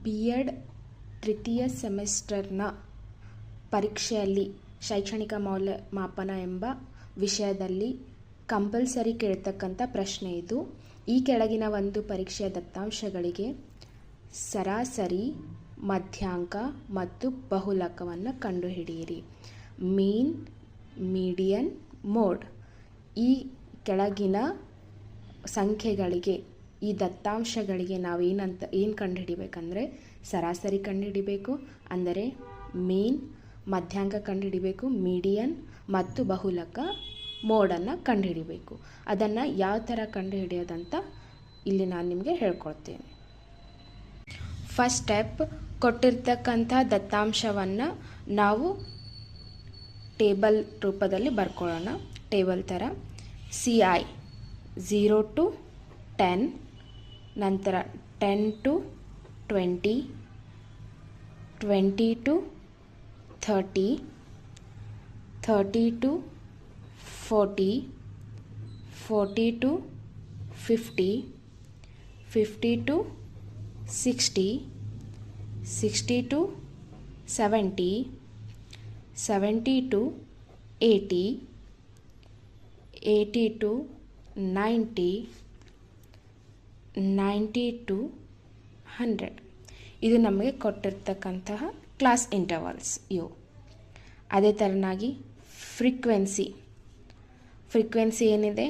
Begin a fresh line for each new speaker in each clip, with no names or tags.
B Ed ತೃತೀಯ ಸೆಮಿಸ್ಟರ್ನ ಪರೀಕ್ಷೆಯಲ್ಲಿ ಶೈಕ್ಷಣಿಕ ಮೌಲ್ಯಮಾಪನ ಎಂಬ ವಿಷಯದಲ್ಲಿ ಕಂಪಲ್ಸರಿ ಕೇಳ್ತಕ್ಕಂಥ ಪ್ರಶ್ನೆ ಇದು. ಈ ಕೆಳಗಿನ ಒಂದು ಪರೀಕ್ಷೆಯ ದತ್ತಾಂಶಗಳಿಗೆ ಸರಾಸರಿ, ಮಧ್ಯಾಂಕ ಮತ್ತು ಬಹುಲಕವನ್ನು ಕಂಡುಹಿಡಿಯಿರಿ. ಮೀನ್, ಮೀಡಿಯನ್, ಮೋಡ್. ಈ ಕೆಳಗಿನ ಸಂಖ್ಯೆಗಳಿಗೆ, ಈ ದತ್ತಾಂಶಗಳಿಗೆ ನಾವು ಏನು ಕಂಡುಹಿಡಿಬೇಕಂದ್ರೆ ಸರಾಸರಿ ಕಂಡುಹಿಡಿಬೇಕು, ಅಂದರೆ ಮೀನ್, ಮಧ್ಯಾಂಕ ಕಂಡುಹಿಡಿಬೇಕು, ಮೀಡಿಯನ್ ಮತ್ತು ಬಹುಲಕ ಮೋಡನ್ನು ಕಂಡುಹಿಡಿಬೇಕು. ಅದನ್ನು ಯಾವ ಥರ ಕಂಡುಹಿಡಿಯೋದಂತ ಇಲ್ಲಿ ನಾನು ನಿಮಗೆ ಹೇಳ್ಕೊಡ್ತೇನೆ. ಫಸ್ಟ್ ಸ್ಟೆಪ್, ಕೊಟ್ಟಿರ್ತಕ್ಕಂಥ ದತ್ತಾಂಶವನ್ನು ನಾವು ಟೇಬಲ್ ರೂಪದಲ್ಲಿ ಬರ್ಕೊಳ್ಳೋಣ. ಟೇಬಲ್ ಥರ CI 0 to 10, ನಂತರ 10 to 20, 20 to 30, 30 to 40, 40 to 50, 50 to 60, 60 to 70, 70 to 80, 80 to 90, 90 to 100. ಇದು ನಮಗೆ ಕೊಟ್ಟಿರ್ತಕ್ಕಂತಹ ಕ್ಲಾಸ್ ಇಂಟರ್ವಲ್ಸ್ ಇವು. ಅದೇ ಥರನಾಗಿ ಫ್ರೀಕ್ವೆನ್ಸಿ ಏನಿದೆ,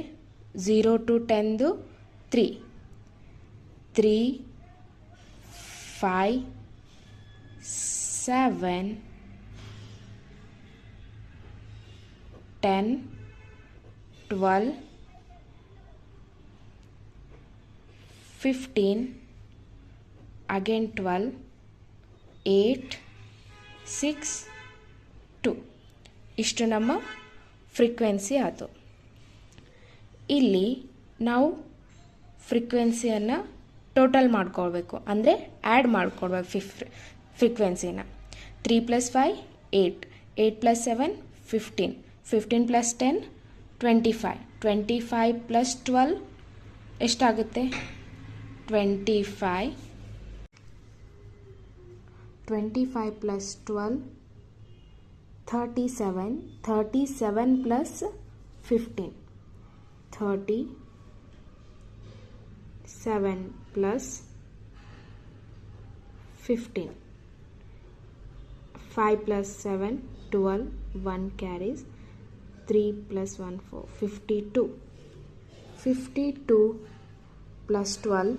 0 to 10 3, 3, 5, 7, 10, 12, 15, again 12, 8, 6, 2. ಇಷ್ಟು ನಮ್ಮ ಫ್ರೀಕ್ವೆನ್ಸಿ ಆಯಿತು. ಇಲ್ಲಿ ನಾವು ಫ್ರೀಕ್ವೆನ್ಸಿಯನ್ನು ಟೋಟಲ್ ಮಾಡ್ಕೊಳ್ಬೇಕು, ಅಂದರೆ ಆ್ಯಡ್ ಮಾಡ್ಕೊಳ್ಬೇಕು ಫ್ರೀಕ್ವೆನ್ಸಿನ. 3 + 5 8, 8 + 7 15, 15 + 10 25, 25 + 12 ಎಷ್ಟಾಗುತ್ತೆ? 25, 25 + 12 37, 37 + 15 37 + 15, 5 + 7 12, 1 carries, 3 + 1 4, 52, 52 + 12